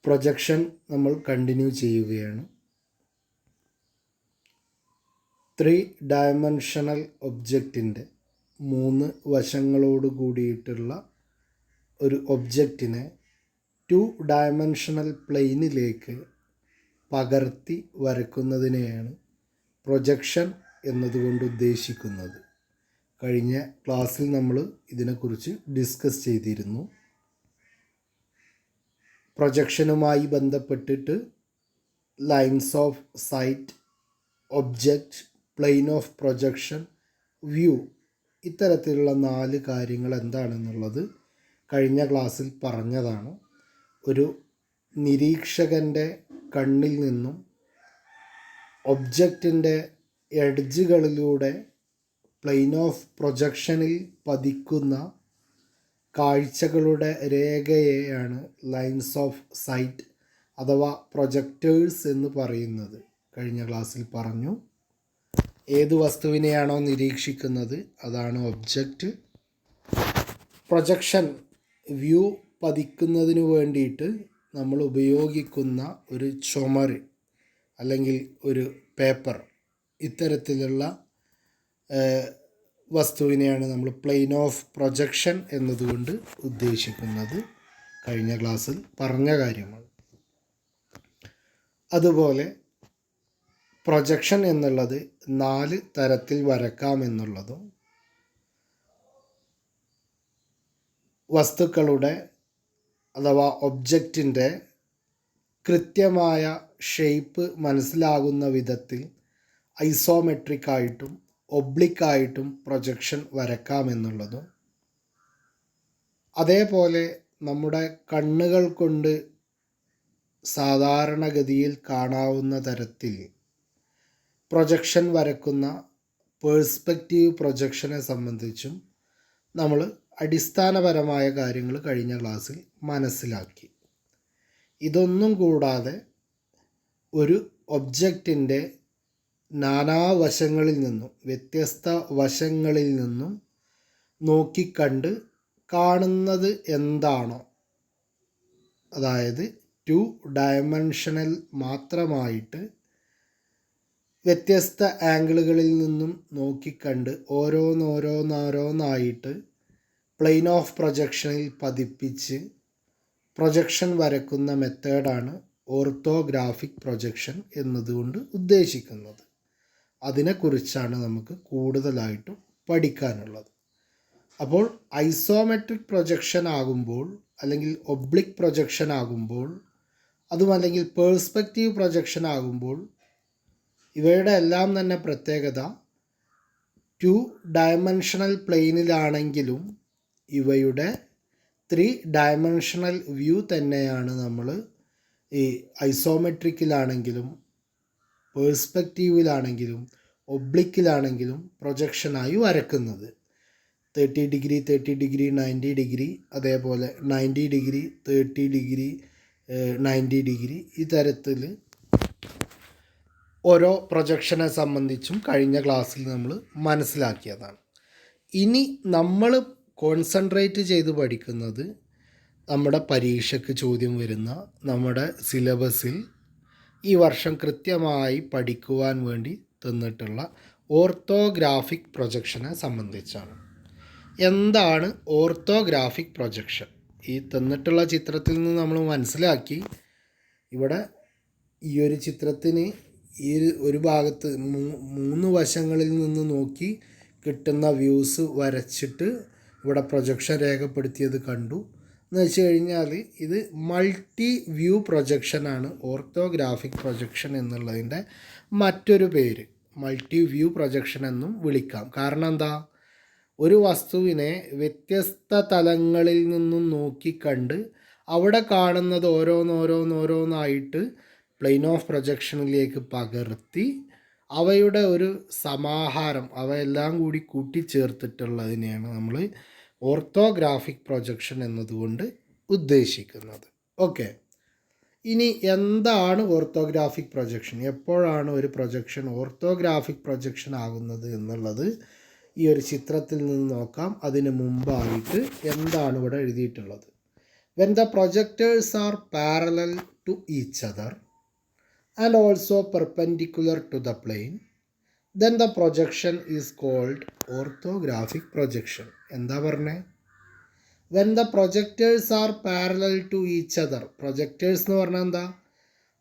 Projection നമ്മൾ continue ചെയ്യുകയാണ്. 3 dimensional ഒബ്ജക്റ്റിൻ്റെ 3 വശങ്ങളോട് കൂടിയിട്ടുള്ള ഒരു ഒബ്ജക്റ്റിനെ 2 ഡയമെൻഷണൽ പ്ലെയിനിലേക്ക് പകർത്തി വരയ്ക്കുന്നതിനെയാണ് പ്രൊജക്ഷൻ എന്നതുകൊണ്ട് ഉദ്ദേശിക്കുന്നത്. കഴിഞ്ഞ ക്ലാസ്സിൽ നമ്മൾ ഇതിനെക്കുറിച്ച് ഡിസ്കസ് ചെയ്തിരുന്നു. പ്രൊജക്ഷനുമായി ബന്ധപ്പെട്ടിട്ട് lines of sight, object, plane of projection, view, ഇത്തരത്തിലുള്ള 4 കാര്യങ്ങൾ എന്താണെന്നുള്ളത് കഴിഞ്ഞ ക്ലാസ്സിൽ പറഞ്ഞതാണ്. ഒരു നിരീക്ഷകൻ്റെ കണ്ണിൽ നിന്നും ഒബ്ജക്റ്റിൻ്റെ എഡ്ജുകളിലൂടെ പ്ലെയിൻ ഓഫ് പ്രൊജക്ഷനിൽ പതിക്കുന്ന കാഴ്ചകളുടെ രേഖയെയാണ് ലൈൻസ് ഓഫ് സൈറ്റ് അഥവാ പ്രൊജക്റ്റേഴ്സ് എന്ന് പറയുന്നത്. കഴിഞ്ഞ ക്ലാസ്സിൽ പറഞ്ഞു. ഏത് വസ്തുവിനെയാണോ നിരീക്ഷിക്കുന്നത് അതാണ് ഒബ്ജക്റ്റ്. പ്രൊജക്ഷൻ വ്യൂ പതിക്കുന്നതിന് വേണ്ടിയിട്ട് നമ്മൾ ഉപയോഗിക്കുന്ന ഒരു ചുമര് അല്ലെങ്കിൽ ഒരു പേപ്പർ, ഇത്തരത്തിലുള്ള വസ്തുവിനെയാണ് നമ്മൾ പ്ലെയിൻ ഓഫ് പ്രൊജക്ഷൻ എന്നതുകൊണ്ട് ഉദ്ദേശിക്കുന്നത്. കഴിഞ്ഞ ക്ലാസ്സിൽ പറഞ്ഞ കാര്യമാണ്. അതുപോലെ പ്രൊജക്ഷൻ എന്നുള്ളത് 4 തരത്തിൽ വരക്കാമെന്നുള്ളതും വസ്തുക്കളുടെ അഥവാ ഒബ്ജക്റ്റിൻ്റെ കൃത്യമായ ഷേപ്പ് മനസ്സിലാകുന്ന വിധത്തിൽ ഐസോമെട്രിക്കായിട്ടും ഒബ്ലിക്കായിട്ടും പ്രൊജക്ഷൻ വരക്കാമെന്നുള്ളതും, അതേപോലെ നമ്മുടെ കണ്ണുകൾ കൊണ്ട് സാധാരണഗതിയിൽ കാണാവുന്ന തരത്തിൽ പ്രൊജക്ഷൻ വരക്കുന്ന പേഴ്സ്പെക്റ്റീവ് പ്രൊജക്ഷനെ സംബന്ധിച്ചും നമ്മൾ അടിസ്ഥാനപരമായ കാര്യങ്ങൾ കഴിഞ്ഞ ക്ലാസ്സിൽ മനസ്സിലാക്കി. ഇതൊന്നും കൂടാതെ ഒരു ഒബ്ജക്റ്റിൻ്റെ നാനാവശങ്ങളിൽ നിന്നും വ്യത്യസ്ത വശങ്ങളിൽ നിന്നും നോക്കിക്കണ്ട് കാണുന്നത് എന്താണോ, അതായത് 2 ഡയമെൻഷണൽ മാത്രമായിട്ട് വ്യത്യസ്ത ആംഗിളുകളിൽ നിന്നും നോക്കിക്കണ്ട് ഓരോന്നോരോന്നായിട്ട് പ്ലെയിൻ ഓഫ് പ്രൊജക്ഷനിൽ പതിപ്പിച്ച് പ്രൊജക്ഷൻ വരക്കുന്ന മെത്തേഡാണ് ഓർത്തോഗ്രാഫിക് പ്രൊജക്ഷൻ എന്നതുകൊണ്ട് ഉദ്ദേശിക്കുന്നത്. അതിനെക്കുറിച്ചാണ് നമുക്ക് കൂടുതലായിട്ടും പഠിക്കാനുള്ളത്. അപ്പോൾ ഐസോമെട്രിക് പ്രൊജക്ഷൻ ആകുമ്പോൾ അല്ലെങ്കിൽ ഒബ്ലിക് പ്രൊജക്ഷൻ ആകുമ്പോൾ, അതുമല്ലെങ്കിൽ പേഴ്സ്പെക്റ്റീവ് പ്രൊജക്ഷൻ ആകുമ്പോൾ ഇവയുടെ എല്ലാം തന്നെ പ്രത്യേകത 2 ഡയമെൻഷണൽ പ്ലെയിനിലാണെങ്കിലും ഇവയുടെ 3 ഡയമെൻഷണൽ വ്യൂ തന്നെയാണ് നമ്മൾ ഈ ഐസോമെട്രിക്കിലാണെങ്കിലും പേഴ്സ്പെക്റ്റീവിലാണെങ്കിലും ഒബ്ലിക്കിലാണെങ്കിലും പ്രൊജക്ഷനായി വരക്കുന്നത്. 30 ഡിഗ്രി 30 ഡിഗ്രി 90 ഡിഗ്രി, അതേപോലെ 90 ഡിഗ്രി 30 ഡിഗ്രി 90 ഡിഗ്രി, ഈ തരത്തിൽ ഓരോ പ്രൊജക്ഷനെ സംബന്ധിച്ചും കഴിഞ്ഞ ക്ലാസ്സിൽ നമ്മൾ മനസ്സിലാക്കിയതാണ്. ഇനി നമ്മൾ കോൺസെൻട്രേറ്റ് ചെയ്ത് പഠിക്കുന്നത് നമ്മുടെ പരീക്ഷയ്ക്ക് ചോദ്യം വരുന്ന നമ്മുടെ സിലബസിൽ ഈ വർഷം കൃത്യമായി പഠിക്കുവാൻ വേണ്ടി തന്നിട്ടുള്ള ഓർത്തോഗ്രാഫിക് പ്രൊജക്ഷനെ സംബന്ധിച്ചാണ്. എന്താണ് ഓർത്തോഗ്രാഫിക് പ്രൊജക്ഷൻ? ഈ തന്നിട്ടുള്ള ചിത്രത്തിൽ നിന്ന് നമ്മൾ മനസ്സിലാക്കി, ഇവിടെ ഈ ഒരു ചിത്രത്തിന് ഈ ഒരു ഭാഗത്ത് 3 വശങ്ങളിൽ നിന്ന് നോക്കി കിട്ടുന്ന വ്യൂസ് വരച്ചിട്ട് ഇവിടെ പ്രൊജക്ഷൻ രേഖപ്പെടുത്തിയത് കണ്ടു എന്ന് വെച്ച് കഴിഞ്ഞാൽ ഇത് മൾട്ടി വ്യൂ പ്രൊജക്ഷനാണ്. ഓർത്തോഗ്രാഫിക് പ്രൊജക്ഷൻ എന്നുള്ളതിൻ്റെ മറ്റൊരു പേര് മൾട്ടി വ്യൂ പ്രൊജക്ഷൻ എന്നും വിളിക്കാം. കാരണം എന്താ, ഒരു വസ്തുവിനെ വ്യത്യസ്ത തലങ്ങളിൽ നിന്നും നോക്കിക്കണ്ട് അവിടെ കാണുന്നത് ഓരോന്നായിട്ട് പ്ലെയിൻ ഓഫ് പ്രൊജക്ഷനിലേക്ക് പകർത്തി അവയുടെ ഒരു സമാഹാരം, അവയെല്ലാം കൂടി കൂട്ടിച്ചേർത്തിട്ടുള്ളതിനെയാണ് നമ്മൾ ഓർത്തോഗ്രാഫിക് പ്രൊജക്ഷൻ എന്നതുകൊണ്ട് ഉദ്ദേശിക്കുന്നത്. ഓക്കെ, ഇനി എന്താണ് ഓർത്തോഗ്രാഫിക് പ്രൊജക്ഷൻ, എപ്പോഴാണ് ഒരു പ്രൊജക്ഷൻ ഓർത്തോഗ്രാഫിക് പ്രൊജക്ഷൻ ആകുന്നത് എന്നുള്ളത് ഈ ഒരു ചിത്രത്തിൽ നിന്ന് നോക്കാം. അതിന് മുമ്പായിട്ട് എന്താണ് ഇവിടെ എഴുതിയിട്ടുള്ളത്? When the projectors are parallel to each other and also perpendicular to the plane, then the projection is called orthographic projection. എന്താ പറഞ്ഞേ? When the projectors are parallel to each other. Projectors എന്ന് പറഞ്ഞാൽ എന്താ?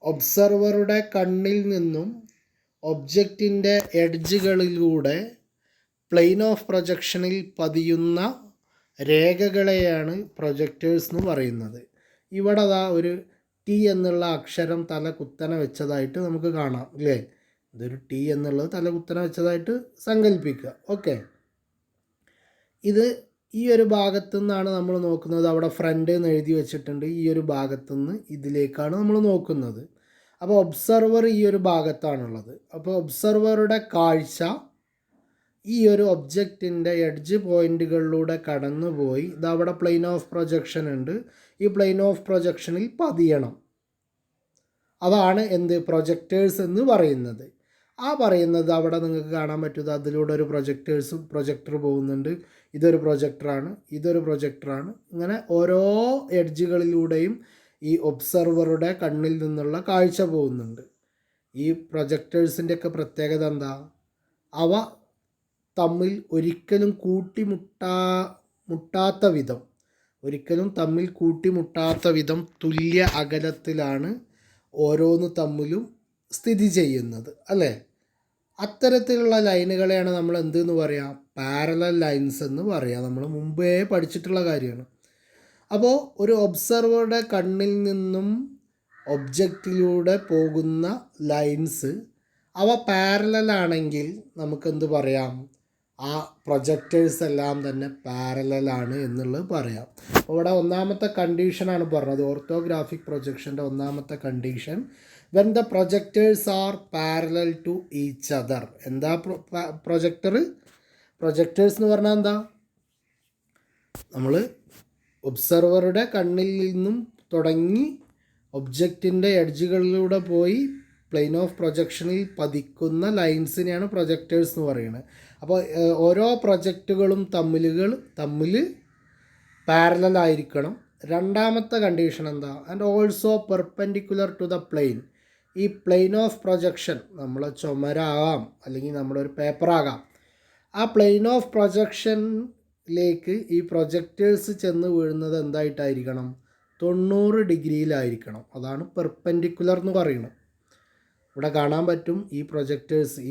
ഒബ്സർവറുടെ കണ്ണിൽ നിന്നും ഒബ്ജക്റ്റിൻ്റെ എഡ്ജുകളിലൂടെ പ്ലെയിൻ ഓഫ് പ്രൊജക്ഷനിൽ പതിയുന്ന രേഖകളെയാണ് പ്രൊജക്ടേഴ്സ് എന്ന് പറയുന്നത്. ഇവിടെ അതാ ഒരു ടി എന്നുള്ള അക്ഷരം തല കുത്തനെ വെച്ചതായിട്ട് നമുക്ക് കാണാം അല്ലേ? ഇതൊരു ടി എന്നുള്ളത് തല കുത്തനെ വെച്ചതായിട്ട് സങ്കല്പിക്കുക. ഓക്കെ, ഇത് ഈ ഒരു ഭാഗത്തു നിന്നാണ് നമ്മൾ നോക്കുന്നത്. അവിടെ ഫ്രണ്ട് എന്ന് എഴുതി വെച്ചിട്ടുണ്ട്. ഈ ഒരു ഭാഗത്തു നിന്ന് ഇതിലേക്കാണ് നമ്മൾ നോക്കുന്നത്. അപ്പോൾ ഒബ്സർവർ ഈ ഒരു ഭാഗത്താണുള്ളത്. അപ്പോൾ ഒബ്സർവറുടെ കാഴ്ച ഈ ഒരു ഒബ്ജക്റ്റിൻ്റെ എഡ്ജ് പോയിൻറ്റുകളിലൂടെ കടന്നുപോയി ഇതവിടെ പ്ലെയിൻ ഓഫ് പ്രൊജക്ഷൻ ഉണ്ട്. ഈ പ്ലെയിൻ ഓഫ് പ്രൊജക്ഷനിൽ പതിയണം. അതാണ് എന്ത്? പ്രൊജക്ടേഴ്സ് എന്ന് പറയുന്നത്. ആ പറയുന്നത് അവിടെ നിങ്ങൾക്ക് കാണാൻ പറ്റുന്നത് അതിലൂടെ ഒരു പ്രൊജക്ടർ പോകുന്നുണ്ട്. ഇതൊരു പ്രൊജക്ടറാണ്, ഇതൊരു പ്രൊജക്ടറാണ്. ഇങ്ങനെ ഓരോ എഡ്ജുകളിലൂടെയും ഈ ഒബ്സർവറുടെ കണ്ണിൽ നിന്നുള്ള കാഴ്ച പോകുന്നുണ്ട്. ഈ പ്രൊജക്ടേഴ്സിൻ്റെയൊക്കെ പ്രത്യേകത എന്താ? അവ തമ്മിൽ ഒരിക്കലും കൂട്ടിമുട്ടാത്ത വിധം തുല്യ അകലത്തിലാണ് ഓരോന്ന് തമ്മിലും സ്ഥിതി ചെയ്യുന്നത് അല്ലേ? അത്തരത്തിലുള്ള ലൈനുകളെയാണ് നമ്മൾ എന്തെന്ന് പറയാം? പാരലൽ ലൈൻസ് എന്ന് പറയാം. നമ്മൾ മുമ്പേ പഠിച്ചിട്ടുള്ള കാര്യമാണ്. അപ്പോൾ ഒരു ഒബ്സർവറുടെ കണ്ണിൽ നിന്നും ഒബ്ജക്റ്റിലൂടെ പോകുന്ന ലൈൻസ് അവ പാരലലാണെങ്കിൽ നമുക്കെന്ത് പറയാം? ആ പ്രൊജക്ടേഴ്സ് എല്ലാം തന്നെ പാരലലാണ് എന്നുള്ളത് പറയാം. അപ്പോൾ ഇവിടെ ഒന്നാമത്തെ കണ്ടീഷനാണ് പറഞ്ഞത്, ഓർത്തോഗ്രാഫിക് പ്രൊജക്ഷൻ്റെ ഒന്നാമത്തെ condition, when the projectors are parallel to each other. എന്താ പ്രൊജക്ടേഴ്സ് എന്ന് പറഞ്ഞാൽ എന്താ? നമ്മൾ ഒബ്സർവറുടെ കണ്ണിൽ നിന്നും തുടങ്ങി ഒബ്ജക്റ്റിൻ്റെ എഡ്ജുകളിലൂടെ പോയി പ്ലെയിൻ ഓഫ് പ്രൊജക്ഷനിൽ പതിക്കുന്ന ലൈൻസിനെയാണ് പ്രൊജക്ടേഴ്സ് എന്ന് പറയുന്നത്. അപ്പോൾ ഓരോ പ്രൊജക്റ്റുകളും തമ്മിൽ പാരലൽ ആയിരിക്കണം. രണ്ടാമത്തെ കണ്ടീഷൻ എന്താ? And also perpendicular to the plane. ഈ പ്ലെയിൻ ഓഫ് പ്രൊജക്ഷൻ നമ്മളെ ചുമരാകാം അല്ലെങ്കിൽ നമ്മുടെ ഒരു പേപ്പറാകാം. ആ പ്ലെയിൻ ഓഫ് പ്രൊജക്ഷനിലേക്ക് ഈ പ്രൊജക്ടേഴ്സ് ചെന്ന് വീഴുന്നത് എന്തായിട്ടായിരിക്കണം? 90 ഡിഗ്രിയിലായിരിക്കണം. അതാണ് പെർപെൻഡിക്കുലർ എന്ന് പറയുന്നത്. ഇവിടെ കാണാൻ പറ്റും ഈ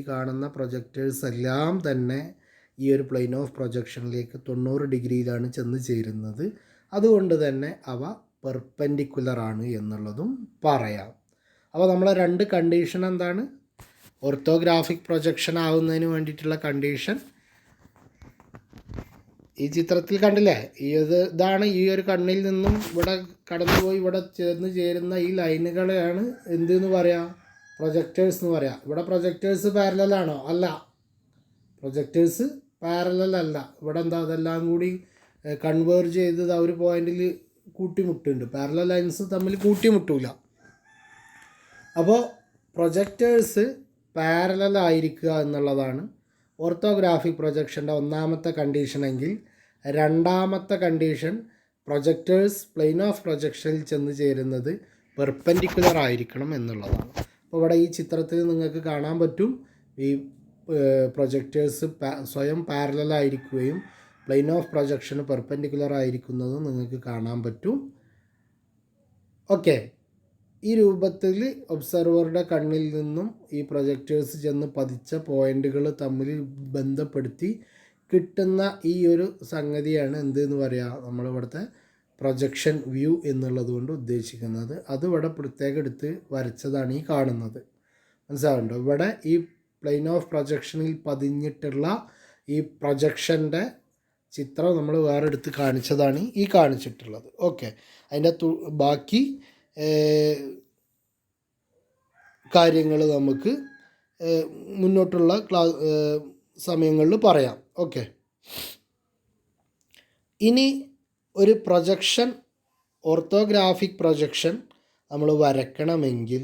കാണുന്ന പ്രൊജക്ടേഴ്സ് എല്ലാം തന്നെ ഈ ഒരു പ്ലെയിൻ ഓഫ് പ്രൊജക്ഷനിലേക്ക് 90 ഡിഗ്രിയിലാണ് ചെന്ന് ചേരുന്നത്. അതുകൊണ്ട് തന്നെ അവ പെർപെൻഡിക്കുലറാണ് എന്നുള്ളതും പറയാം. അപ്പോൾ നമ്മളെ രണ്ട് കണ്ടീഷൻ എന്താണ്? ഓർത്തോഗ്രാഫിക് പ്രൊജക്ഷൻ ആവുന്നതിന് കണ്ടീഷൻ ഈ ചിത്രത്തിൽ കണ്ടില്ലേ? ഇതാണ് ഈ ഒരു കണ്ണിൽ നിന്നും ഇവിടെ കടന്നുപോയി ഇവിടെ ചേരുന്ന ഈ ലൈനുകളെയാണ് എന്തെന്ന് പറയാം? പ്രൊജക്ടേഴ്സ് എന്ന് പറയാം. ഇവിടെ പ്രൊജക്ടേഴ്സ് പാരലലാണോ? അല്ല, പ്രൊജക്ടേഴ്സ് പാരലലല്ല. ഇവിടെ എന്താ? അതെല്ലാം കൂടി കൺവേർജ് ചെയ്ത് ഒരു പോയിന്റിൽ കൂട്ടിമുട്ടുണ്ട്. പാരലൽ ലൈൻസ് തമ്മിൽ കൂട്ടിമുട്ടില്ല. അപ്പോൾ പ്രൊജക്ടേഴ്സ് പാരലലായിരിക്കുക എന്നുള്ളതാണ് ഓർത്തോഗ്രാഫിക് പ്രൊജക്ഷൻ്റെ ഒന്നാമത്തെ കണ്ടീഷനെങ്കിൽ, രണ്ടാമത്തെ കണ്ടീഷൻ പ്രൊജക്ടേഴ്സ് പ്ലെയിൻ ഓഫ് പ്രൊജക്ഷനിൽ ചെന്ന് ചേരുന്നത് പെർപെൻഡിക്കുലർ ആയിരിക്കണം എന്നുള്ളതാണ്. അപ്പോൾ ഇവിടെ ഈ ചിത്രത്തിൽ നിങ്ങൾക്ക് കാണാൻ പറ്റും ഈ പ്രൊജക്ടേഴ്സ് സ്വയം പാരലലായിരിക്കുകയും പ്ലെയിൻ ഓഫ് പ്രൊജക്ഷന് പെർപെൻഡിക്കുലർ ആയിരിക്കുന്നതും നിങ്ങൾക്ക് കാണാൻ പറ്റും. ഓക്കെ, ഈ രൂപത്തിൽ ഒബ്സർവറുടെ കണ്ണിൽ നിന്നും ഈ പ്രൊജക്ടേഴ്സ് ചെന്ന് പതിച്ച പോയിന്റുകൾ തമ്മിൽ ബന്ധപ്പെടുത്തി കിട്ടുന്ന ഈ ഒരു സംഗതിയാണ് എന്തെന്ന് പറയുക? നമ്മളിവിടുത്തെ പ്രൊജക്ഷൻ വ്യൂ എന്നുള്ളത് കൊണ്ട് ഉദ്ദേശിക്കുന്നത്. അത് ഇവിടെ പ്രത്യേകം എടുത്ത് വരച്ചതാണ് ഈ കാണുന്നത്. മനസ്സിലാവുന്നുണ്ടോ? ഇവിടെ ഈ പ്ലെയിൻ ഓഫ് പ്രൊജക്ഷനിൽ പതിഞ്ഞിട്ടുള്ള ഈ പ്രൊജക്ഷൻ്റെ ചിത്രം നമ്മൾ വേറെ എടുത്ത് കാണിച്ചതാണ് ഈ കാണിച്ചിട്ടുള്ളത്. ഓക്കെ, അതിൻ്റെ ബാക്കി കാര്യങ്ങൾ നമുക്ക് മുന്നോട്ടുള്ള സമയങ്ങളിൽ പറയാം. ഓക്കെ, ഇനി ഒരു പ്രൊജക്ഷൻ, ഓർത്തോഗ്രാഫിക് പ്രൊജക്ഷൻ നമ്മൾ വരയ്ക്കണമെങ്കിൽ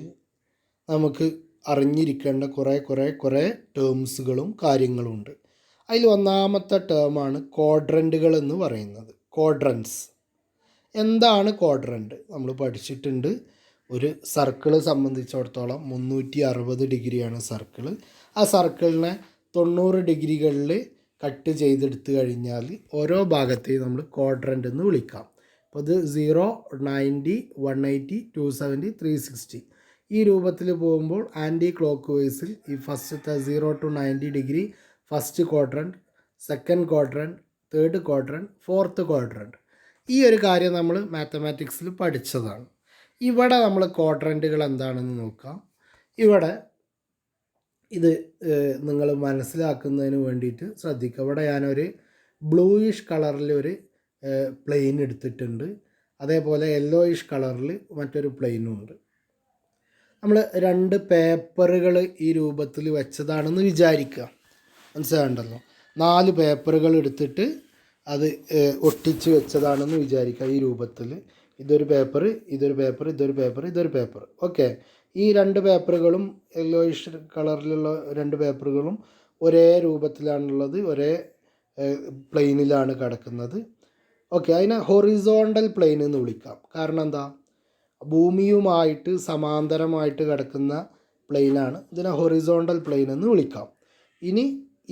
നമുക്ക് അറിഞ്ഞിരിക്കേണ്ട കുറേ ടേംസുകളും കാര്യങ്ങളുമുണ്ട്. അതിൽ ഒന്നാമത്തെ ടേമാണ് ക്വാഡ്രൻറ്റുകൾ എന്ന് പറയുന്നത്. ക്വാഡ്രൻസ് എന്താണ് ക്വാഡ്രൻറ്റ് നമ്മൾ പഠിച്ചിട്ടുണ്ട്. ഒരു സർക്കിള് സംബന്ധിച്ചിടത്തോളം 360 ഡിഗ്രിയാണ് സർക്കിള്. ആ സർക്കിളിനെ 90 ഡിഗ്രികളിൽ കട്ട് ചെയ്തെടുത്ത് കഴിഞ്ഞാൽ ഓരോ ഭാഗത്തെയും നമ്മൾ ക്വാഡ്രൻ്റ് എന്ന് വിളിക്കാം. അപ്പോൾ ഇത് 0, 90, 180, 270, 360 ഈ രൂപത്തിൽ പോകുമ്പോൾ ആൻറ്റി ക്ലോക്ക് വൈസിൽ ഈ ഫസ്റ്റത്തെ 0 to 90 degree first quadrant, second quadrant, third quadrant, fourth quadrant. ഈ ഒരു കാര്യം നമ്മൾ മാത്തമാറ്റിക്സിൽ പഠിച്ചതാണ്. ഇവിടെ നമ്മൾ ക്വാഡ്രൻറ്റുകൾ എന്താണെന്ന് നോക്കാം. ഇവിടെ ഇത് നിങ്ങൾ മനസ്സിലാക്കുന്നതിന് വേണ്ടിയിട്ട് ശ്രദ്ധിക്കുക. ഇവിടെ ഞാനൊരു ബ്ലൂയിഷ് കളറിലൊരു പ്ലെയിൻ എടുത്തിട്ടുണ്ട്. അതേപോലെ യെല്ലോയിഷ് കളറിൽ മറ്റൊരു പ്ലെയിനും ഉണ്ട്. നമ്മൾ 2 പേപ്പറുകൾ ഈ രൂപത്തിൽ വെച്ചതാണെന്ന് വിചാരിക്കുക. മനസ്സിലാകണ്ടല്ലോ. 4 പേപ്പറുകൾ എടുത്തിട്ട് അത് ഒട്ടിച്ച് വെച്ചതാണെന്ന് വിചാരിക്കുക ഈ രൂപത്തിൽ. ഇതൊരു പേപ്പർ, ഇതൊരു പേപ്പർ, ഇതൊരു പേപ്പർ, ഇതൊരു പേപ്പർ. ഓക്കെ, ഈ 2 പേപ്പറുകളും യെല്ലോയിഷ് കളറിലുള്ള 2 പേപ്പറുകളും ഒരേ രൂപത്തിലാണുള്ളത്, ഒരേ പ്ലെയിനിലാണ് കിടക്കുന്നത്. ഓക്കെ, അതിനെ ഹൊറിസോണ്ടൽ പ്ലെയിൻ എന്ന് വിളിക്കാം. കാരണം എന്താ, ഭൂമിയുമായിട്ട് സമാന്തരമായിട്ട് കിടക്കുന്ന പ്ലെയിനാണ്. ഇതിനെ ഹൊറിസോണ്ടൽ പ്ലെയിൻ എന്ന് വിളിക്കാം. ഇനി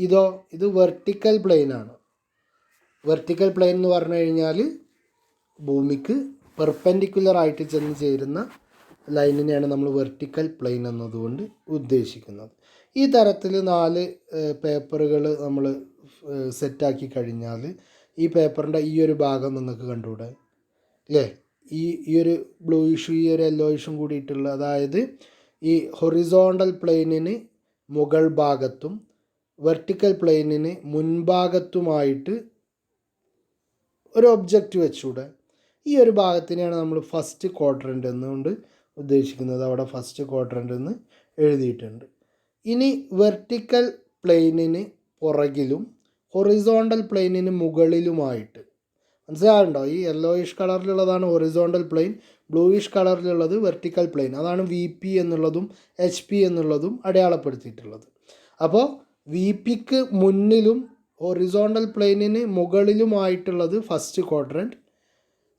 ഇത് വെർട്ടിക്കൽ പ്ലെയിനാണ്. വെർട്ടിക്കൽ പ്ലെയിൻ എന്ന് പറഞ്ഞു കഴിഞ്ഞാൽ ഭൂമിക്ക് പെർപെൻഡിക്കുലർ ആയിട്ട് ചെന്ന് ചേരുന്ന ലൈനിനെയാണ് നമ്മൾ വെർട്ടിക്കൽ പ്ലെയിൻ എന്നതുകൊണ്ട് ഉദ്ദേശിക്കുന്നത്. ഈ തരത്തിൽ 4 പേപ്പറുകൾ നമ്മൾ സെറ്റാക്കി കഴിഞ്ഞാൽ ഈ പേപ്പറിൻ്റെ ഈ ഒരു ഭാഗം നിങ്ങൾക്ക് കണ്ടുകൂടെ അല്ലേ? ഈ ഒരു ബ്ലൂയിഷും ഈ ഒരു യെല്ലോയിഷും കൂടിയിട്ടുള്ള, അതായത് ഈ ഹൊറിസോണ്ടൽ പ്ലെയിനിന് മുകൾ ഭാഗത്തും വെർട്ടിക്കൽ പ്ലെയിനിന് മുൻഭാഗത്തുമായിട്ട് ഒരു ഒബ്ജക്റ്റ് വെച്ചൂടെ? ഈ ഒരു ഭാഗത്തിനെയാണ് നമ്മൾ ഫസ്റ്റ് ക്വാഡ്രൻ്റ് എന്നുകൊണ്ട് ഉദ്ദേശിക്കുന്നത്. അവിടെ ഫസ്റ്റ് ക്വാഡ്രൻ്റ് എന്ന് എഴുതിയിട്ടുണ്ട്. ഇനി വെർട്ടിക്കൽ പ്ലെയിനിന് പുറകിലും ഹൊറിസോണ്ടൽ പ്ലെയിനിന് മുകളിലുമായിട്ട്, മനസ്സിലാകുന്നുണ്ടോ? ഈ യെല്ലോയിഷ് കളറിലുള്ളതാണ് ഹൊറിസോണ്ടൽ പ്ലെയിൻ, ബ്ലൂയിഷ് കളറിലുള്ളത് വെർട്ടിക്കൽ പ്ലെയിൻ. അതാണ് VP എന്നുള്ളതും HP എന്നുള്ളതും അടയാളപ്പെടുത്തിയിട്ടുള്ളത്. അപ്പോൾ VPക്ക് മുന്നിലും ഹൊറിസോണ്ടൽ പ്ലെയിനിന് മുകളിലുമായിട്ടുള്ളത് ഫസ്റ്റ് ക്വാഡ്രൻറ്റ്.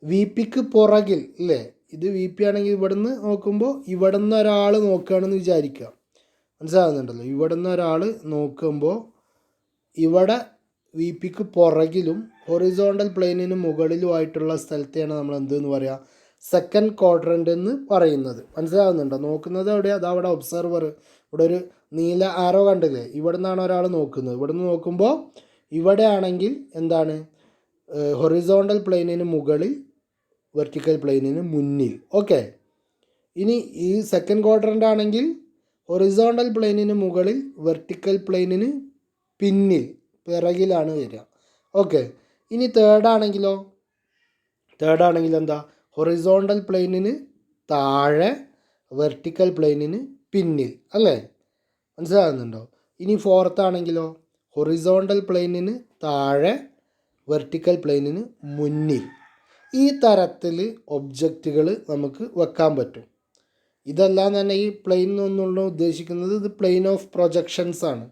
VPക്ക് പുറകിൽ ഇല്ലേ, ഇത് VP ആണെങ്കിൽ ഇവിടുന്ന് നോക്കുമ്പോൾ ഇവിടുന്ന് ഒരാൾ നോക്കുകയാണെന്ന് വിചാരിക്കുക. മനസ്സിലാകുന്നുണ്ടല്ലോ? ഇവിടുന്ന് ഒരാൾ നോക്കുമ്പോൾ ഇവിടെ VPക്ക് പുറകിലും ഹൊറിസോണ്ടൽ പ്ലെയിനിന് മുകളിലുമായിട്ടുള്ള സ്ഥലത്തെയാണ് നമ്മൾ എന്തെന്ന് പറയുക, സെക്കൻഡ് ക്വാഡ്രൻ്റ് എന്ന് പറയുന്നത്. മനസ്സിലാകുന്നുണ്ടോ? നോക്കുന്നത് എവിടെയാണ്? അതവിടെ ഒബ്സർവർ, ഇവിടെ ഒരു നീല ആരോ കണ്ടില്ലേ? ഇവിടെ നിന്നാണ് ഒരാൾ നോക്കുന്നത്. ഇവിടെ നിന്ന് നോക്കുമ്പോൾ ഇവിടെ ആണെങ്കിൽ എന്താണ്, ഹൊറിസോണ്ടൽ പ്ലെയിനിന് മുകളിൽ വെർട്ടിക്കൽ പ്ലെയിനിന് മുന്നിൽ. ഓക്കെ, ഇനി ഈ സെക്കൻഡ് ക്വാഡ്രൻ്റ് ആണെങ്കിൽ ഹൊറിസോണ്ടൽ പ്ലെയിനിന് മുകളിൽ വെർട്ടിക്കൽ പ്ലെയിനിന് പിന്നിൽ പിറകിലാണ് വരിക. ഓക്കെ, ഇനി തേർഡ് ആണെങ്കിൽ എന്താ, ഹൊറിസോണ്ടൽ പ്ലെയിനിന് താഴെ വെർട്ടിക്കൽ പ്ലെയിനിന് പിന്നിൽ അല്ലേ? മനസ്സിലാകുന്നുണ്ടോ? ഇനി ഫോർത്ത് ആണെങ്കിലോ, ഹൊറിസോണ്ടൽ പ്ലെയിനിന് താഴെ വെർട്ടിക്കൽ പ്ലെയിനിന് മുന്നിൽ. ഈ തരത്തിൽ ഒബ്ജക്റ്റുകൾ നമുക്ക് വെക്കാൻ പറ്റും. ഇതെല്ലാം തന്നെ ഈ പ്ലെയിൻ എന്നുള്ള ഉദ്ദേശിക്കുന്നത് ഇത് പ്ലെയിൻ ഓഫ് പ്രൊജക്ഷൻസ് ആണ്.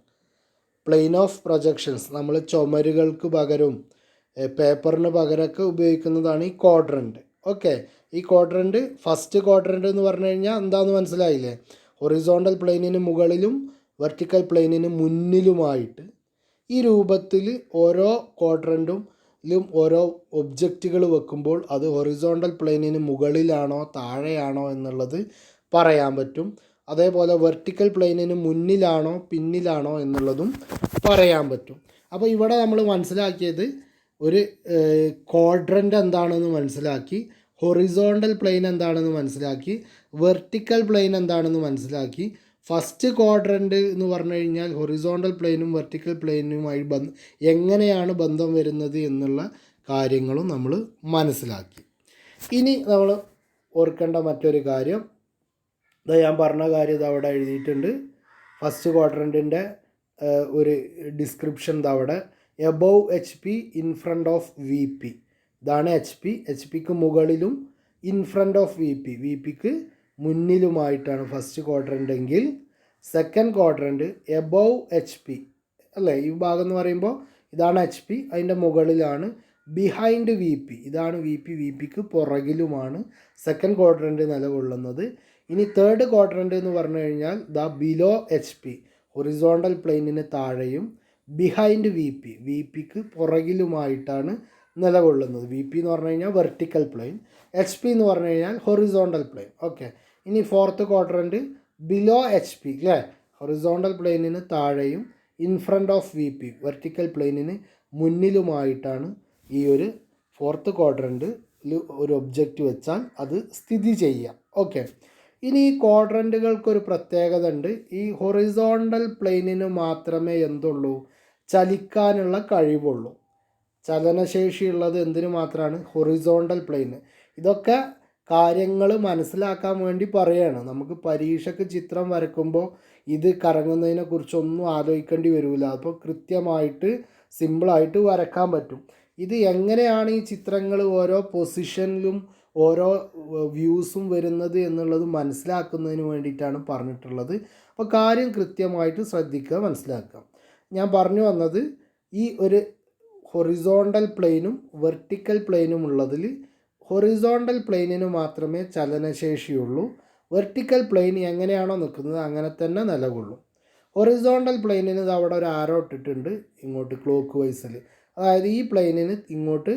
പ്ലെയിൻ ഓഫ് പ്രൊജക്ഷൻസ് നമ്മൾ ചുമരുകൾക്ക് പകരവും പേപ്പറിന് പകരമൊക്കെ ഉപയോഗിക്കുന്നതാണ് ഈ ക്വാഡ്രൻറ്റ്. ഓക്കെ, ഈ ക്വാഡ്രൻറ്റ് ഫസ്റ്റ് ക്വാഡ്രൻറ്റ് എന്ന് പറഞ്ഞു കഴിഞ്ഞാൽ എന്താണെന്ന് മനസ്സിലായില്ലേ? ഹൊറിസോണ്ടൽ പ്ലെയിനിന് മുകളിലും വെർട്ടിക്കൽ പ്ലെയിനിന് മുന്നിലുമായിട്ട് ഈ രൂപത്തിൽ ഓരോ ക്വാഡ്രൻറ്റും ഓരോ ഒബ്ജക്റ്റുകൾ വെക്കുമ്പോൾ അത് ഹൊറിസോണ്ടൽ പ്ലെയിനിന് മുകളിലാണോ താഴെയാണോ എന്നുള്ളത് പറയാൻ പറ്റും. അതേപോലെ വെർട്ടിക്കൽ പ്ലെയിനിന് മുന്നിലാണോ പിന്നിലാണോ എന്നുള്ളതും പറയാൻ പറ്റും. അപ്പോൾ ഇവിടെ നമ്മൾ മനസ്സിലാക്കിയത് ഒരു ക്വാഡ്രൻ്റ് എന്താണെന്ന് മനസ്സിലാക്കി, ഹൊറിസോണ്ടൽ പ്ലെയിൻ എന്താണെന്ന് മനസ്സിലാക്കി, വെർട്ടിക്കൽ പ്ലെയിൻ എന്താണെന്ന് മനസ്സിലാക്കി. ഫസ്റ്റ് ക്വാഡ്രൻ്റ് എന്ന് പറഞ്ഞു കഴിഞ്ഞാൽ ഹൊറിസോണ്ടൽ പ്ലെയിനും വെർട്ടിക്കൽ പ്ലെയിനുമായി എങ്ങനെയാണ് ബന്ധം വരുന്നത് എന്നുള്ള കാര്യങ്ങളും നമ്മൾ മനസ്സിലാക്കി. ഇനി നമ്മൾ ഓർക്കേണ്ട മറ്റൊരു കാര്യം, ഇത് ഞാൻ പറഞ്ഞ കാര്യം ഇത് അവിടെ എഴുതിയിട്ടുണ്ട്. ഫസ്റ്റ് ക്വാഡ്രൻറ്റിൻ്റെ ഒരു ഡിസ്ക്രിപ്ഷൻ ഇതവിടെ, above HP in front of VP. ഇതാണ് HPക്ക് മുകളിലും ഇൻ ഫ്രണ്ട് ഓഫ് VPക്ക് മുന്നിലുമായിട്ടാണ് ഫസ്റ്റ് ക്വാഡ്രൻ്റ് എങ്കിൽ, സെക്കൻഡ് ക്വാഡ്രൻറ്റ് എബോവ് HP അല്ലേ? ഈ ഭാഗം എന്ന് പറയുമ്പോൾ ഇതാണ് HP, അതിൻ്റെ മുകളിലാണ് ബിഹൈൻഡ് വി പി, ഇതാണ് വി പി, വി പിക്ക് പുറകിലുമാണ് സെക്കൻഡ് ക്വാഡ്രൻറ്റ് നിലകൊള്ളുന്നത്. ഇനി തേർഡ് ക്വാഡ്രൻറ്റ് എന്ന് പറഞ്ഞു കഴിഞ്ഞാൽ ബിലോ എച്ച് പി, ഹൊറിസോണ്ടൽ പ്ലെയിനിന് താഴെയും ബിഹൈൻഡ് വി പി, വി പിക്ക് പുറകിലുമായിട്ടാണ് നിലകൊള്ളുന്നത്. വി പി എന്ന് പറഞ്ഞു കഴിഞ്ഞാൽ വെർട്ടിക്കൽ പ്ലെയിൻ, എച്ച് പി എന്ന് പറഞ്ഞു കഴിഞ്ഞാൽ ഹൊറിസോണ്ടൽ പ്ലെയിൻ. ഓക്കെ, ഇനി fourth quadrant below H P അല്ലേ, ഹൊറിസോണ്ടൽ പ്ലെയിനിന് താഴെയും in front of V P, vertical പ്ലെയിനിന് മുന്നിലുമായിട്ടാണ് ഈ ഒരു ഫോർത്ത് ക്വാഡ്രൻറ്റിൽ ഒരു ഒബ്ജക്റ്റ് വെച്ചാൽ അത് സ്ഥിതി ചെയ്യുക. ഓക്കെ, ഇനി ഈ ക്വാഡ്രൻറ്റുകൾക്കൊരു പ്രത്യേകത ഉണ്ട്. ഈ ഹൊറിസോണ്ടൽ പ്ലെയിനിന് മാത്രമേ എന്തുള്ളൂ, ചലിക്കാനുള്ള കഴിവുള്ളൂ. ചലനശേഷിയുള്ളത് എന്തിനു മാത്രമാണ്, ഹൊറിസോണ്ടൽ പ്ലെയിന്. ഇതൊക്കെ കാര്യങ്ങൾ മനസ്സിലാക്കാൻ വേണ്ടി പറയുകയാണ്. നമുക്ക് പരീക്ഷയ്ക്ക് ചിത്രം വരയ്ക്കുമ്പോൾ ഇത് കറങ്ങുന്നതിനെ കുറിച്ചൊന്നും ആലോചിക്കേണ്ടി വരില്ല. അപ്പോൾ കൃത്യമായിട്ട് സിമ്പിളായിട്ട് വരയ്ക്കാൻ പറ്റും. ഇത് എങ്ങനെയാണ് ഈ ചിത്രങ്ങൾ ഓരോ പൊസിഷനിലും ഓരോ വ്യൂസും വരുന്നത് എന്നുള്ളത് മനസ്സിലാക്കുന്നതിന് വേണ്ടിയിട്ടാണ് പറഞ്ഞിട്ടുള്ളത്. അപ്പോൾ കാര്യം കൃത്യമായിട്ട് ശ്രദ്ധിക്കുക, മനസ്സിലാക്കുക. ഞാൻ പറഞ്ഞു വന്നത് ഈ ഒരു ഹൊറിസോണ്ടൽ പ്ലെയിനും വെർട്ടിക്കൽ പ്ലെയിനും ഉള്ളതിൽ ഹൊറിസോണ്ടൽ പ്ലെയിനിന് മാത്രമേ ചലനശേഷിയുള്ളൂ. വെർട്ടിക്കൽ പ്ലെയിൻ എങ്ങനെയാണോ നിൽക്കുന്നത് അങ്ങനെ തന്നെ നിലകൊള്ളും. ഹൊറിസോണ്ടൽ പ്ലെയിനിന് അവിടെ ഒരു ആരോ ഇട്ടിട്ടുണ്ട് ഇങ്ങോട്ട് ക്ലോക്ക് വൈസിൽ, അതായത് ഈ പ്ലെയിനിന് ഇങ്ങോട്ട്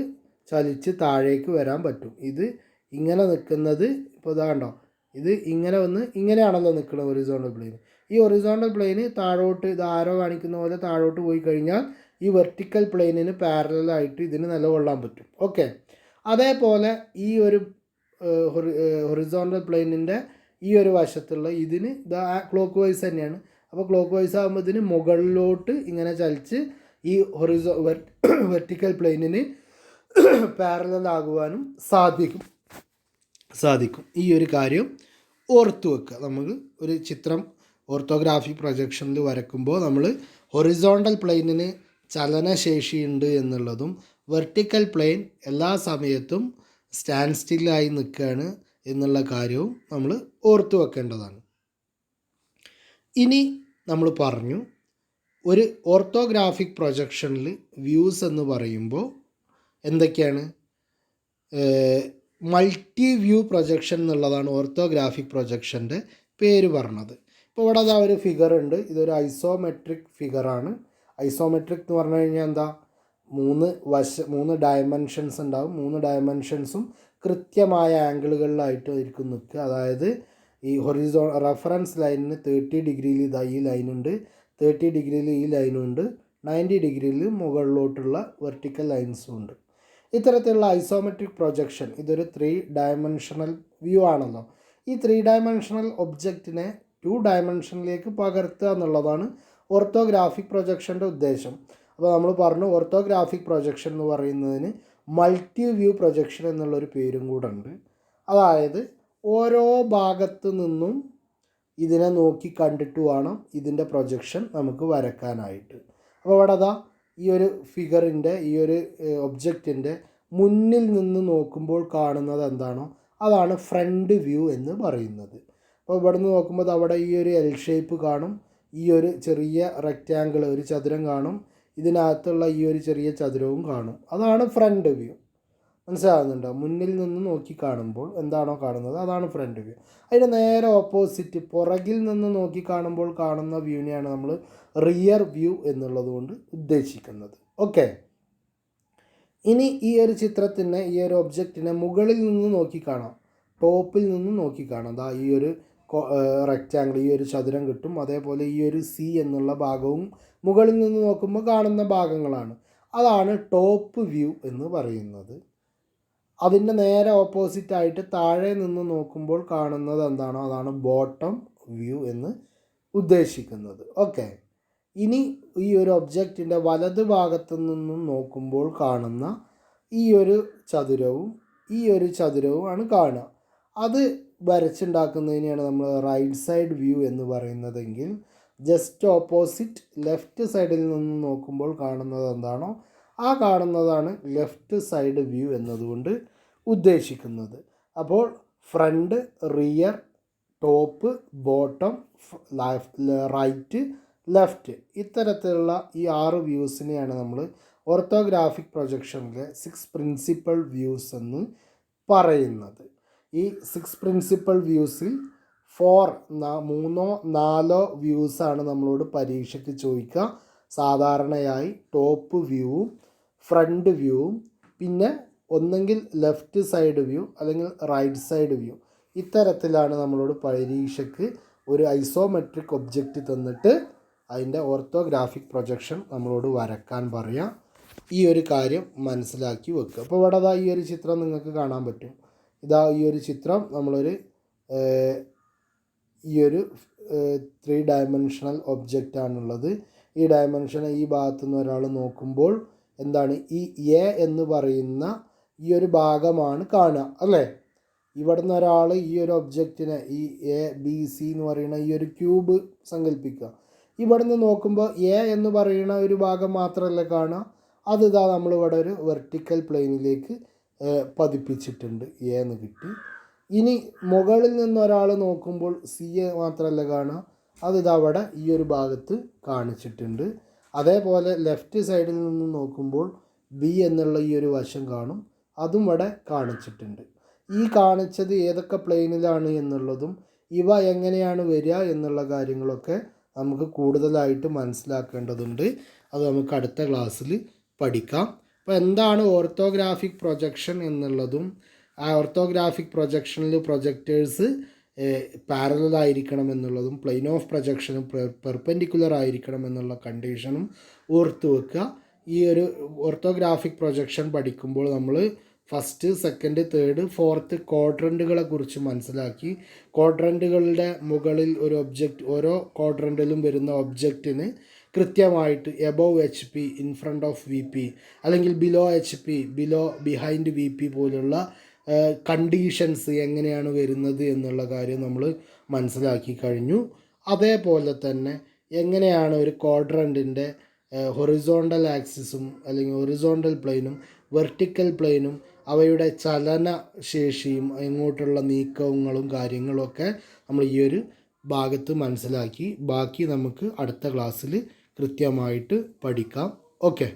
ചലിച്ച് താഴേക്ക് വരാൻ പറ്റും. ഇത് ഇങ്ങനെ നിൽക്കുന്നത് ഇപ്പോൾ ഇതാണ്ടോ, ഇത് ഇങ്ങനെ വന്ന് ഇങ്ങനെയാണല്ലോ നിൽക്കുന്നത് ഹൊറിസോണ്ടൽ പ്ലെയിൻ. ഈ ഹൊറിസോണ്ടൽ പ്ലെയിന് താഴോട്ട് ഇത് ആരോ കാണിക്കുന്ന പോലെ താഴോട്ട് പോയി കഴിഞ്ഞാൽ ഈ വെർട്ടിക്കൽ പ്ലെയിനിന് പാരലായിട്ട് ഇതിന് നിലകൊള്ളാൻ പറ്റും. ഓക്കെ, അതേപോലെ ഈ ഒരു ഹൊറിസോണ്ടൽ പ്ലെയിനിൻ്റെ ഈ ഒരു വശത്തുള്ള ഇതിന് ക്ലോക്ക് വൈസ് തന്നെയാണ്. അപ്പോൾ ക്ലോക്ക് വൈസ് ആകുമ്പോൾ ഇതിന് മുകളിലോട്ട് ഇങ്ങനെ ചലിച്ച് ഈ വെർട്ടിക്കൽ പ്ലെയിനിന് പാരലാകുവാനും സാധിക്കും. ഈ ഒരു കാര്യം ഓർത്തു വെക്കുക. നമുക്ക് ഒരു ചിത്രം ഓർത്തോഗ്രാഫിക് പ്രൊജക്ഷനിൽ വരയ്ക്കുമ്പോൾ നമ്മൾ ഹൊറിസോണ്ടൽ പ്ലെയിനിന് ചലനശേഷിയുണ്ട് എന്നുള്ളതും വെർട്ടിക്കൽ പ്ലെയിൻ എല്ലാ സമയത്തും സ്റ്റാൻഡ് സ്റ്റില്ലായി നിൽക്കുകയാണ് എന്നുള്ള കാര്യവും നമ്മൾ ഓർത്തു വെക്കേണ്ടതാണ്. ഇനി നമ്മൾ പറഞ്ഞു ഒരു ഓർത്തോഗ്രാഫിക് പ്രൊജക്ഷനിൽ വ്യൂസ് എന്ന് പറയുമ്പോൾ എന്തൊക്കെയാണ്, മൾട്ടി വ്യൂ പ്രൊജക്ഷൻ എന്നുള്ളതാണ് ഓർത്തോഗ്രാഫിക് പ്രൊജക്ഷൻ്റെ പേര് പറഞ്ഞത്. ഇപ്പോൾ ഇവിടെ അതാ ഒരു ഫിഗർ ഉണ്ട്, ഇതൊരു ഐസോമെട്രിക് ഫിഗറാണ്. ഐസോമെട്രിക് എന്ന് പറഞ്ഞു കഴിഞ്ഞാൽ എന്താ, മൂന്ന് ഡയമെൻഷൻസ് ഉണ്ടാവും. 3 ഡയമെൻഷൻസും കൃത്യമായ ആംഗിളുകളിലായിട്ട് ആയിരിക്കും നിൽക്കുക. അതായത് ഈ റെഫറൻസ് ലൈനിന് 30 ഡിഗ്രിയിൽ ഇതാ ഈ ലൈനുണ്ട്, 30 ഡിഗ്രിയിൽ ഈ ലൈനുണ്ട്, 90 ഡിഗ്രിയിൽ മുകളിലോട്ടുള്ള വെർട്ടിക്കൽ ലൈൻസും ഉണ്ട്. ഇത്തരത്തിലുള്ള ഐസോമെട്രിക് പ്രൊജക്ഷൻ ഇതൊരു 3 ഡയമെൻഷണൽ വ്യൂ ആണല്ലോ. ഈ 3 ഡയമെൻഷണൽ ഒബ്ജക്റ്റിനെ 2 ഡയമെൻഷനിലേക്ക് പകർത്തുക എന്നുള്ളതാണ് ഓർത്തോഗ്രാഫിക് പ്രൊജക്ഷൻ്റെ ഉദ്ദേശം. അപ്പോൾ നമ്മൾ പറഞ്ഞു ഓർത്തോഗ്രാഫിക് പ്രൊജക്ഷൻ എന്ന് പറയുന്നതിന് മൾട്ടി വ്യൂ പ്രൊജക്ഷൻ എന്നുള്ളൊരു പേരും കൂടെ ഉണ്ട്. അതായത് ഓരോ ഭാഗത്തു നിന്നും ഇതിനെ നോക്കി കണ്ടിട്ട് വേണം ഇതിൻ്റെ പ്രൊജക്ഷൻ നമുക്ക് വരയ്ക്കാനായിട്ട്. അപ്പോൾ ഇവിടെ അതാ ഈ ഒരു ഫിഗറിൻ്റെ ഈ ഒരു ഒബ്ജക്റ്റിൻ്റെ മുന്നിൽ നിന്ന് നോക്കുമ്പോൾ കാണുന്നത് എന്താണോ അതാണ് ഫ്രണ്ട് വ്യൂ എന്ന് പറയുന്നത്. അപ്പോൾ ഇവിടെ നിന്ന് നോക്കുമ്പോൾ അവിടെ ഈ ഒരു എൽ ഷേപ്പ് കാണും, ഈ ഒരു ചെറിയ റെക്റ്റാങ്കിൾ ഒരു ചതുരം കാണും, ഇതിനകത്തുള്ള ഈ ഒരു ചെറിയ ചതുരവും കാണും. അതാണ് ഫ്രണ്ട് വ്യൂ. മനസ്സിലാകുന്നുണ്ടോ? മുന്നിൽ നിന്ന് നോക്കി കാണുമ്പോൾ എന്താണോ കാണുന്നത് അതാണ് ഫ്രണ്ട് വ്യൂ. അതിന് നേരെ ഓപ്പോസിറ്റ് പുറകിൽ നിന്ന് നോക്കി കാണുമ്പോൾ കാണുന്ന വ്യൂവിനെയാണ് നമ്മൾ റിയർ വ്യൂ എന്നുള്ളത് കൊണ്ട് ഉദ്ദേശിക്കുന്നത്. ഓക്കെ, ഇനി ഈ ഒരു ചിത്രത്തിനെ ഈ ഒരു ഒബ്ജക്റ്റിനെ മുകളിൽ നിന്ന് നോക്കി കാണാം, ടോപ്പിൽ നിന്ന് നോക്കി കാണാം. അതാ ഈ ഒരു റെക്റ്റാങ്കിൾ ഈ ഒരു ചതുരം കിട്ടും. അതേപോലെ ഈ ഒരു സി എന്നുള്ള ഭാഗവും മുകളിൽ നിന്ന് നോക്കുമ്പോൾ കാണുന്ന ഭാഗങ്ങളാണ്. അതാണ് ടോപ്പ് വ്യൂ എന്ന് പറയുന്നത്. അതിൻ്റെ നേരെ ഓപ്പോസിറ്റായിട്ട് താഴെ നിന്ന് നോക്കുമ്പോൾ കാണുന്നത് എന്താണോ അതാണ് ബോട്ടം വ്യൂ എന്ന് ഉദ്ദേശിക്കുന്നത്. ഓക്കെ, ഇനി ഈ ഒരു ഒബ്ജക്റ്റിൻ്റെ വലത് ഭാഗത്തു നിന്നും നോക്കുമ്പോൾ കാണുന്ന ഈ ഒരു ചതുരവും ഈ ഒരു ചതുരവുമാണ് കാണുക. അത് വരച്ചുണ്ടാക്കുന്നതിനെയാണ് നമ്മൾ റൈറ്റ് സൈഡ് വ്യൂ എന്ന് പറയുന്നതെങ്കിൽ ജസ്റ്റ് ഓപ്പോസിറ്റ് ലെഫ്റ്റ് സൈഡിൽ നിന്ന് നോക്കുമ്പോൾ കാണുന്നത് എന്താണോ ആ കാണുന്നതാണ് ലെഫ്റ്റ് സൈഡ് വ്യൂ എന്നതുകൊണ്ട് ഉദ്ദേശിക്കുന്നത്. അപ്പോൾ front, rear, top, bottom, right, left ഇത്തരത്തിലുള്ള ഈ 6 വ്യൂസിനെയാണ് നമ്മൾ ഓർത്തോഗ്രാഫിക് പ്രൊജക്ഷനിലെ 6 പ്രിൻസിപ്പൽ വ്യൂസ് എന്ന് പറയുന്നത്. ഈ 6 പ്രിൻസിപ്പൽ വ്യൂസിൽ 3-4 വ്യൂസാണ് നമ്മളോട് പരീക്ഷയ്ക്ക് ചോദിക്കുക. സാധാരണയായി ടോപ്പ് വ്യൂവും ഫ്രണ്ട് വ്യൂവും പിന്നെ ഒന്നെങ്കിൽ ലെഫ്റ്റ് സൈഡ് വ്യൂ അല്ലെങ്കിൽ റൈറ്റ് സൈഡ് വ്യൂ, ഇത്തരത്തിലാണ് നമ്മളോട് പരീക്ഷയ്ക്ക് ഒരു ഐസോമെട്രിക് ഒബ്ജക്റ്റ് തന്നിട്ട് അതിൻ്റെ ഓർത്തോഗ്രാഫിക് പ്രൊജക്ഷൻ നമ്മളോട് വരക്കാൻ പറയാം. ഈ ഒരു കാര്യം മനസ്സിലാക്കി വെക്കുക. അപ്പോൾ ഇവിടെ ഈ ഒരു ചിത്രം നിങ്ങൾക്ക് കാണാൻ പറ്റും. ഈ ഒരു ചിത്രം നമ്മളൊരു ഈ ഒരു 3 ഡയമെൻഷണൽ ഒബ്ജക്റ്റാണുള്ളത്. ഈ ഡയമെൻഷനെ ഈ ഭാഗത്തു നിന്ന് ഒരാൾ നോക്കുമ്പോൾ എന്താണ് ഈ എ എന്ന് പറയുന്ന ഈ ഒരു ഭാഗമാണ് കാണുക അല്ലേ. ഇവിടുന്ന് ഒരാൾ ഈ ഒരു ഒബ്ജക്റ്റിനെ ഈ ABC എന്ന് പറയുന്ന ഈ ഒരു ക്യൂബ് സങ്കല്പിക്കുക. ഇവിടുന്ന് നോക്കുമ്പോൾ എ എന്ന് പറയുന്ന ഒരു ഭാഗം മാത്രമല്ല കാണുക, അതിതാ നമ്മളിവിടെ ഒരു വെർട്ടിക്കൽ പ്ലെയിനിലേക്ക് പതിപ്പിച്ചിട്ടുണ്ട്, എ എന്ന് കിട്ടി. ഇനി മുകളിൽ നിന്ന് ഒരാൾ നോക്കുമ്പോൾ സി മാത്രമല്ല കാണുക, അതിതാ അവിടെ ഈ ഒരു ഭാഗത്ത് കാണിച്ചിട്ടുണ്ട്. അതേപോലെ ലെഫ്റ്റ് സൈഡിൽ നിന്ന് നോക്കുമ്പോൾ ബി എന്നുള്ള ഈ ഒരു വശം കാണും, അതും ഇവിടെ കാണിച്ചിട്ടുണ്ട്. ഈ കാണിച്ചത് ഏതൊക്കെ പ്ലെയിനിലാണ് എന്നുള്ളതും ഇവ എങ്ങനെയാണ് വരിക എന്നുള്ള കാര്യങ്ങളൊക്കെ നമുക്ക് കൂടുതലായിട്ട് മനസ്സിലാക്കേണ്ടതുണ്ട്. അത് നമുക്ക് അടുത്ത ക്ലാസ്സിൽ പഠിക്കാം. അപ്പോൾ എന്താണ് ഓർത്തോഗ്രാഫിക് പ്രൊജക്ഷൻ എന്നുള്ളതും ആ ഓർത്തോഗ്രാഫിക് പ്രൊജക്ഷനിൽ പ്രൊജക്റ്റേഴ്സ് പാരലൽ ആയിരിക്കണം എന്നുള്ളതും പ്ലെയിൻ ഓഫ് പ്രൊജക്ഷനും പെർപെൻഡിക്കുലർ ആയിരിക്കണം എന്നുള്ള കണ്ടീഷനും ഓർത്ത് വെക്കുക. ഈ ഒരു ഓർത്തോഗ്രാഫിക് പ്രൊജക്ഷൻ പഠിക്കുമ്പോൾ നമ്മൾ ഫസ്റ്റ്, സെക്കൻഡ്, തേർഡ്, ഫോർത്ത് ക്വാഡ്രൻറ്റുകളെ കുറിച്ച് മനസ്സിലാക്കി. ക്വാഡ്രൻറ്റുകളുടെ മുകളിൽ ഒരു ഒബ്ജക്റ്റ്, ഓരോ ക്വാഡ്രൻറ്റിലും വരുന്ന ഒബ്ജക്റ്റിന് കൃത്യമായിട്ട് above HP, in front of VP, അല്ലെങ്കിൽ ബിലോ HP, ബിഹൈൻഡ് VP പോലുള്ള കണ്ടീഷൻസ് എങ്ങനെയാണ് വരുന്നത് എന്നുള്ള കാര്യം നമ്മൾ മനസ്സിലാക്കി കഴിഞ്ഞു. അതേപോലെ തന്നെ എങ്ങനെയാണ് ഒരു ക്വാഡ്രൻറ്റിൻ്റെ ഹൊറിസോണ്ടൽ ആക്സിസും അല്ലെങ്കിൽ ഹൊറിസോണ്ടൽ പ്ലെയിനും വെർട്ടിക്കൽ പ്ലെയിനും അവയുടെ ചലനശേഷിയും എങ്ങോട്ടുള്ള നീക്കങ്ങളും കാര്യങ്ങളൊക്കെ നമ്മൾ ഈ ഒരു ഭാഗത്ത് മനസ്സിലാക്കി. ബാക്കി നമുക്ക് അടുത്ത ക്ലാസ്സിൽ കൃത്യമായിട്ട് പഠിക്കാം. ഓക്കെ.